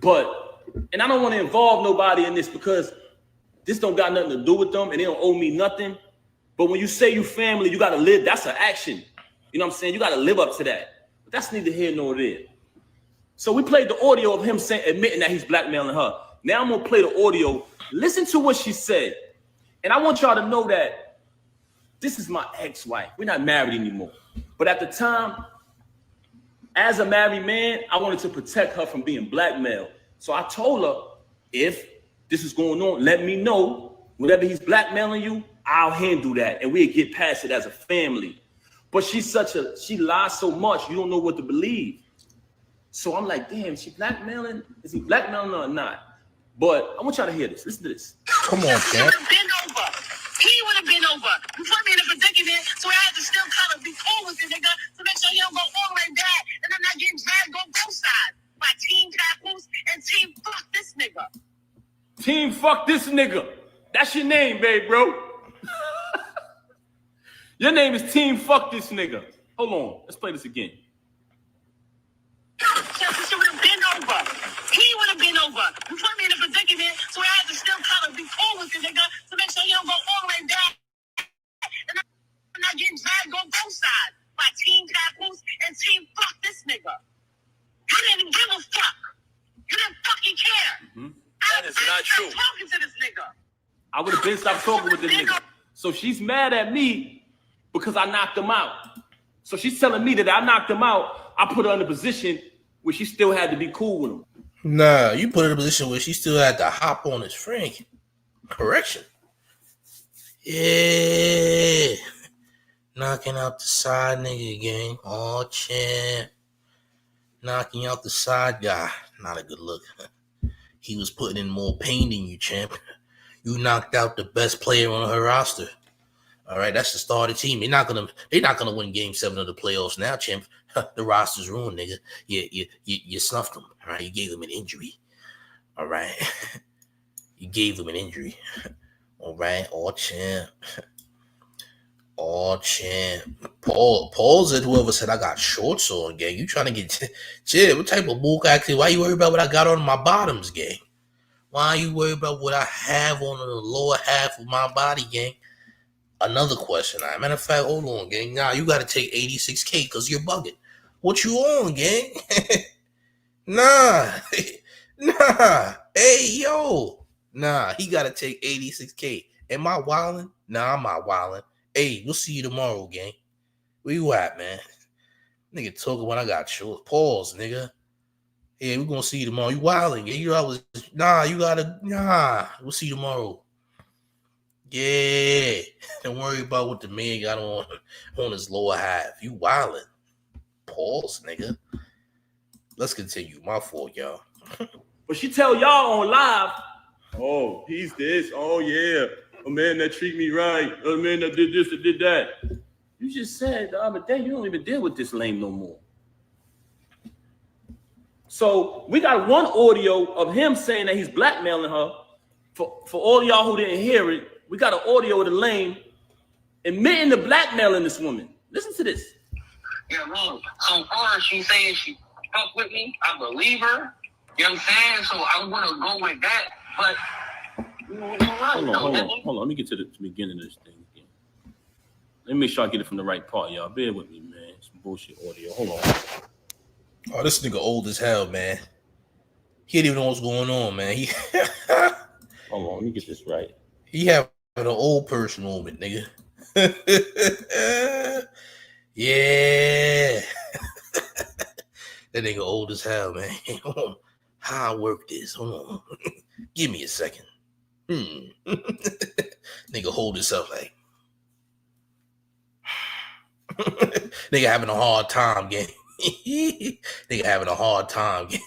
And I don't want to involve nobody in this because this don't got nothing to do with them and they don't owe me nothing. But when you say you family, you got to live. That's an action. You know what I'm saying? You got to live up to that. But that's neither here nor there. So we played the audio of him admitting that he's blackmailing her. Now I'm going to play the audio. Listen to what she said. And I want y'all to know that this is my ex-wife. We're not married anymore. But at the time, as a married man, I wanted to protect her from being blackmailed. So I told her, if this is going on, let me know. Whatever he's blackmailing you, I'll handle that. And we'll get past it as a family. But she lies so much, you don't know what to believe. So I'm like, damn, is he blackmailing? Is he blackmailing her or not? But I want y'all to hear this. Listen to this. Come on, champ. He would have been over. You put me in a predicament, so I had to still kind of be cool with the nigga fuck this nigga. That's your name, babe, bro. Your name is Team Fuck This Nigga. Hold on. Let's play this again. He would have been over. He would have been over. You put me in a predicament, so I had to still kind of be cool with the nigga to make sure you don't go all the way down. And I'm not getting dragged on both sides by Team Papoose and Team Fuck This Nigga. You didn't give a fuck. You didn't fucking care. That is not true. Talking to this nigga. I would have been stopped talking with this nigga. So she's mad at me because I knocked him out. So she's telling me that I knocked him out. I put her in a position where she still had to be cool with him. Nah, you put her in a position where she still had to hop on his Frank. Correction. Yeah. Knocking out the side nigga gang. Oh, champ. Knocking out the side guy. Not a good look. He was putting in more pain than you, champ. You knocked out the best player on her roster. All right, that's the starter team. They're not gonna win Game 7 of the playoffs now, champ. The roster's ruined, nigga. You snuffed them. All right, you gave them an injury. All right, you gave them an injury. All right, all champ. Paul's at whoever said I got shorts on, gang. You trying to get chill? What type of bull acting? Why you worried about what I got on my bottoms, gang? Why are you worried about what I have on the lower half of my body, gang? Another question. Matter of fact, hold on, gang. Nah, you got to take 86K because you're bugging. What you on, gang? Nah. Hey, yo. Nah, he got to take 86K. Am I wilding? Nah, I'm not wilding. Hey, we'll see you tomorrow, gang. Where you at, man? Nigga talking when I got short. Pause, nigga. Yeah, we're gonna see you tomorrow. You wilding, gang. We'll see you tomorrow. Yeah. Don't worry about what the man got on his lower half. You wilding. Pause, nigga. Let's continue. My fault, y'all. But she tell y'all on live, oh, he's this. Oh, yeah. A man that treat me right. A man that did this, that did that. You just said the other day you don't even deal with this lame no more. So we got one audio of him saying that he's blackmailing her. For all y'all who didn't hear it, we got an audio of the lame admitting to blackmailing this woman. Listen to this. Yeah, man. So far, she's saying she fuck with me. I believe her. You know what I'm saying? So I'm going to go with that. But, you're right. Hold on. Let me get to the beginning of this thing again. Let me make sure I get it from the right part, y'all. Bear with me, man. Some bullshit audio. Hold on. Oh, this nigga old as hell, man. He didn't even know what's going on, man. Hold on. Let me get this right. He having an old person moment, nigga. Yeah. That nigga old as hell, man. Hold on. How I work this? Hold on. Give me a second. Nigga hold himself like. Nigga having a hard time, gang. Nigga having a hard time, gang.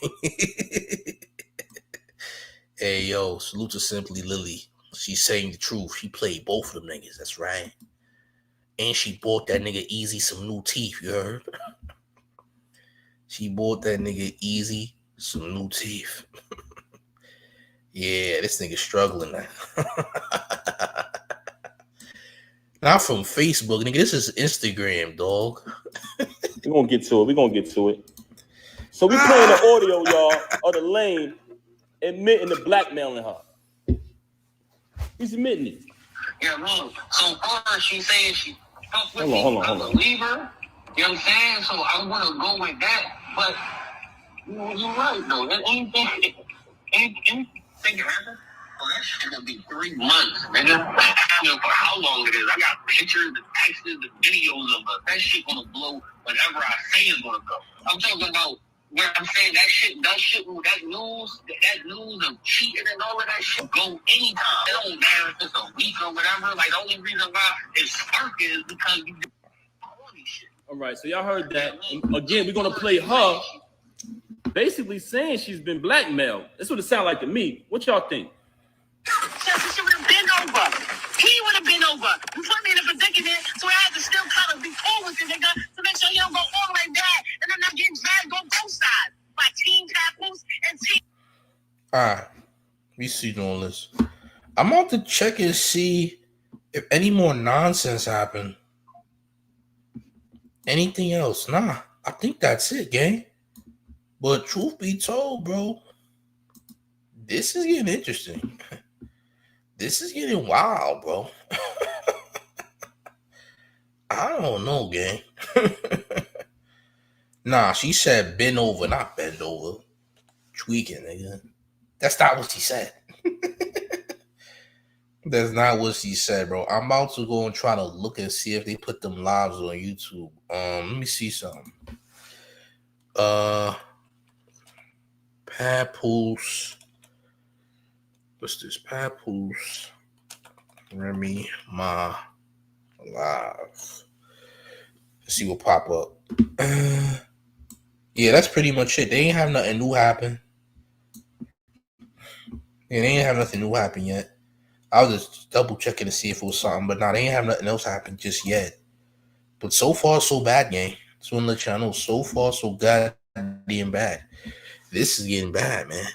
Hey, yo, salute to Simply Lily. She's saying the truth. She played both of them niggas. That's right. And she bought that nigga Easy some new teeth, you heard? She bought that nigga Easy some new teeth. Yeah, this nigga struggling now. Not from Facebook, nigga. This is Instagram, dog. We're gonna get to it. So we playing the audio, y'all, of the lame admitting to blackmailing her. He's admitting it. Yeah, man. So far, she's saying she fuck with me. Hold on. I believe her. You know what I'm saying? So I'm going to go with that. But you're right, though. Anything happen? Oh, that shit gonna be 3 months, nigga. I don't know for how long it is. I got pictures, the texts, the videos of it. That shit gonna blow whenever I say it's gonna go. I'm talking about where I'm saying that news of cheating and all of that shit go anytime. It don't matter if it's a week or whatever. Like, the only reason why it's sparking is because you do all these shit. All right, so y'all heard that. And again, we're gonna play her basically saying she's been blackmailed. That's what it sounds like to me. What y'all think? She would have been over. He would have been over. You put me in a predicament, so I had to still kind of be cool with the nigga to make sure you don't go all the way back, and I'm not getting dragged on both sides by Team Papoose and Team. All right, we see on this. I'm about to check and see if any more nonsense happened. Anything else? Nah, I think that's it, gang. But truth be told, bro, this is getting interesting. This is getting wild, bro. I don't know, gang. Nah, she said bend over, not bend over. Tweaking, nigga. That's not what she said. That's not what she said, bro. I'm about to go and try to look and see if they put them lives on YouTube. Let me see something. Papoose. What's this? Papoose. Remy Ma Live. Let's see what pop up. Yeah, that's pretty much it. They ain't have nothing new happen. Yeah, they ain't have nothing new happen yet. I was just double checking to see if it was something, but nah, they ain't have nothing else happen just yet. But so far, so bad, gang. Just want to let y'all know, so far, so goddamn bad. This is getting bad, man.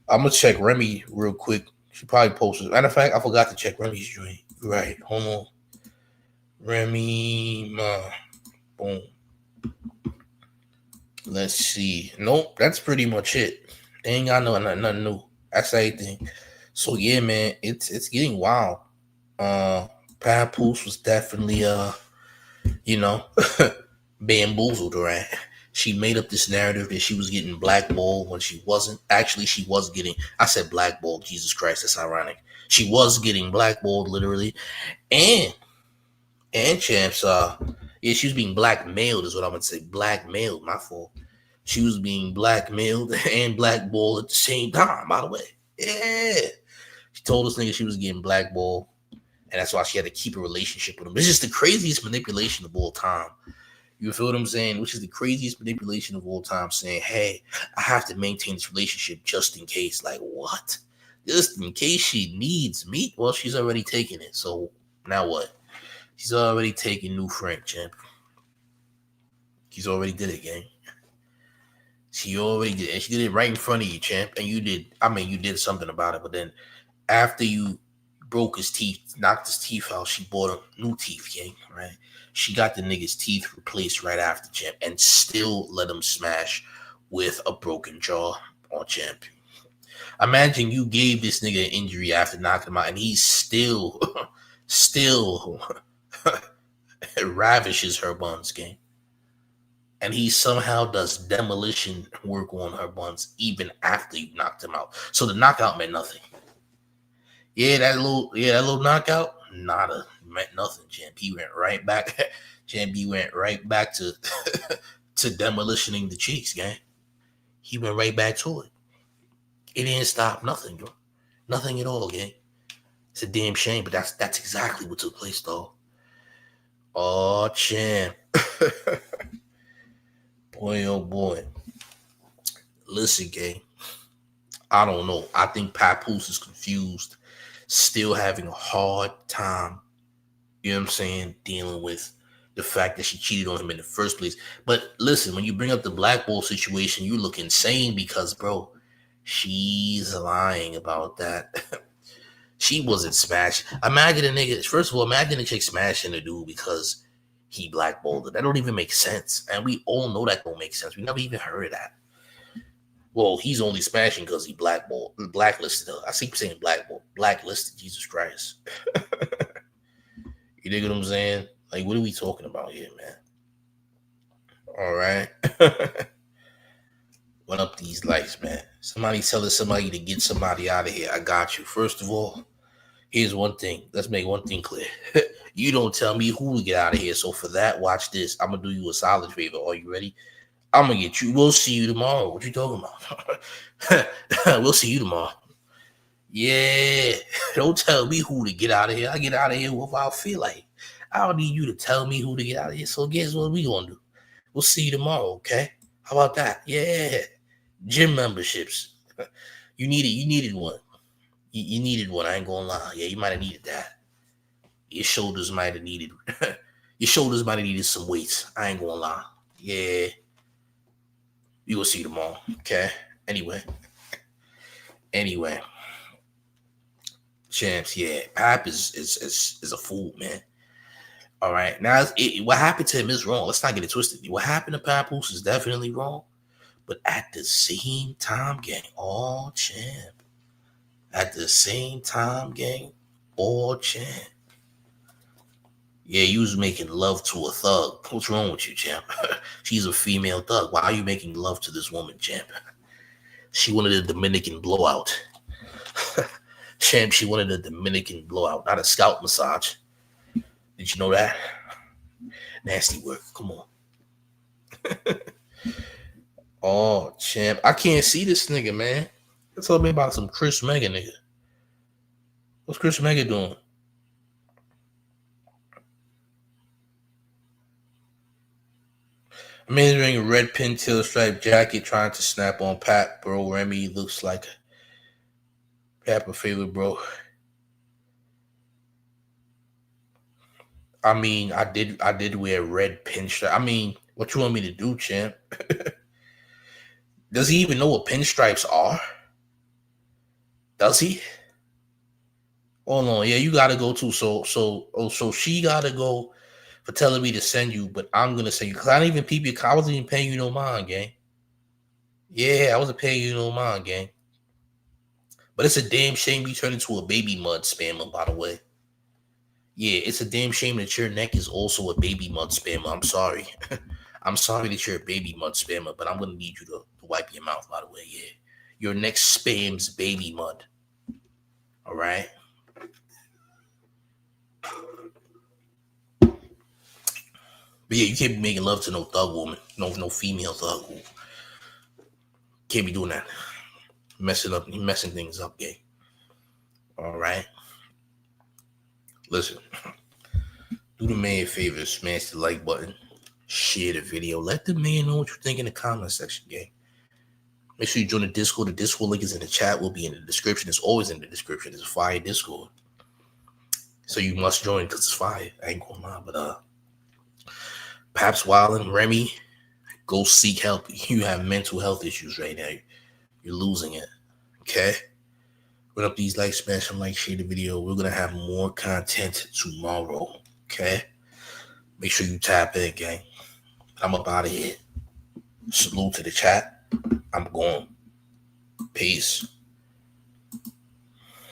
I'm gonna check Remy real quick. She probably posted. Matter of fact, I forgot to check Remy's joint. Right, hold on. Remy Ma. Boom. Let's see. Nope, that's pretty much it. They ain't got nothing new. That's everything. So yeah, man, it's getting wild. Papoose was definitely bamboozled, right? She made up this narrative that she was getting blackballed when she wasn't. Actually, she was getting. I said blackballed. Jesus Christ, that's ironic. She was getting blackballed, literally, and champs. Yeah, she was being blackmailed, is what I'm gonna say. Blackmailed, my fault. She was being blackmailed and blackballed at the same time. By the way, yeah. She told this nigga she was getting blackballed, and that's why she had to keep a relationship with him. It's just the craziest manipulation of all time. You feel what I'm saying? Which is the craziest manipulation of all time, saying, hey, I have to maintain this relationship just in case. Like, what? Just in case she needs me? Well, she's already taken it. So now what? She's already taken new Frank, champ. She's already did it, gang. She already did it. And she did it right in front of you, champ. And you did something about it. But then after you broke his teeth, knocked his teeth out, she bought him new teeth, gang, right? She got the nigga's teeth replaced right after, champ, and still let him smash with a broken jaw on champ. Imagine you gave this nigga an injury after knocking him out, and he still ravishes her buns, gang. And he somehow does demolition work on her buns even after you knocked him out. So the knockout meant nothing. Yeah, that little knockout, meant nothing, champ. He went right back. Champ, he went right back to demolitioning the Chigs, gang. He went right back to it. It didn't stop nothing, bro. Nothing at all, gang. It's a damn shame, but that's exactly what took place, though. Oh, champ. Boy, oh boy. Listen, gang. I don't know. I think Papoose is confused, still having a hard time, you know what I'm saying, dealing with the fact that she cheated on him in the first place. But listen, when you bring up the blackball situation, you look insane because, bro, she's lying about that. She wasn't smashed. Imagine a nigga, first of all, imagine a chick smashing a dude because he blackballed her. That don't even make sense. And we all know that don't make sense. We never even heard of that. Well, he's only smashing because he blacklisted her. I keep saying blacklisted, Jesus Christ. You dig what I'm saying? Like, what are we talking about here, man? All right. What up these lights, man? Somebody telling somebody to get somebody out of here. I got you. First of all, here's one thing. Let's make one thing clear. You don't tell me who to get out of here. So for that, watch this. I'm going to do you a solid favor. Are you ready? I'm going to get you. We'll see you tomorrow. What you talking about? We'll see you tomorrow. Yeah. Don't tell me who to get out of here. I get out of here what I feel like. I don't need you to tell me who to get out of here. So guess what we going to do? We'll see you tomorrow, okay? How about that? Yeah. Gym memberships. You needed one. You needed one. I ain't going to lie. Yeah, you might have needed that. Your shoulders might have needed some weights. I ain't going to lie. Yeah. You will see tomorrow, okay? Anyway. Champs, yeah. Pap is a fool, man. All right. Now, what happened to him is wrong. Let's not get it twisted. What happened to Papoose is definitely wrong. But at the same time, gang, all champ. At the same time, gang, all champ. Yeah, you was making love to a thug. What's wrong with you, champ? She's a female thug. Why are you making love to this woman, champ? She wanted a Dominican blowout. Champ, she wanted a Dominican blowout, not a scalp massage. Did you know that? Nasty work. Come on. Oh, champ. I can't see this nigga, man. Tell me about some Chris Mega nigga. What's Chris Mega doing? A man wearing a red pintail striped jacket trying to snap on Pat, bro. Remy looks like Pat, my favorite, bro. I mean, I did wear red pinstripe. I mean, what you want me to do, champ? Does he even know what pinstripes are? Does he? Hold on, yeah, you gotta go too. So she gotta go for telling me to send you, but I'm gonna send you because I didn't even peep your. I wasn't even paying you no mind, gang. Yeah, I wasn't paying you no mind, gang. But it's a damn shame you turned into a baby mud spammer, by the way. Yeah, it's a damn shame that your neck is also a baby mud spammer. I'm sorry. I'm sorry that you're a baby mud spammer, but I'm gonna need you to wipe your mouth, by the way. Yeah, your neck spams baby mud. All right. But yeah, you can't be making love to no thug woman, no female thug woman. Can't be doing that. Messing things up, gang. All right. Listen, do the man a favor, smash the like button, share the video, let the man know what you think in the comment section, gang. Make sure you join the Discord. The Discord link is in the chat. Will be in the description. It's always in the description. It's a fire Discord, so you must join because it's fire. I ain't gonna lie, but Paps Wildin', Remy, go seek help. You have mental health issues right now. You're losing it. Okay. Run up these likes, smash them like, share the video. We're gonna have more content tomorrow. Okay. Make sure you tap in, gang. I'm up out of here. Salute to the chat. I'm going. Peace.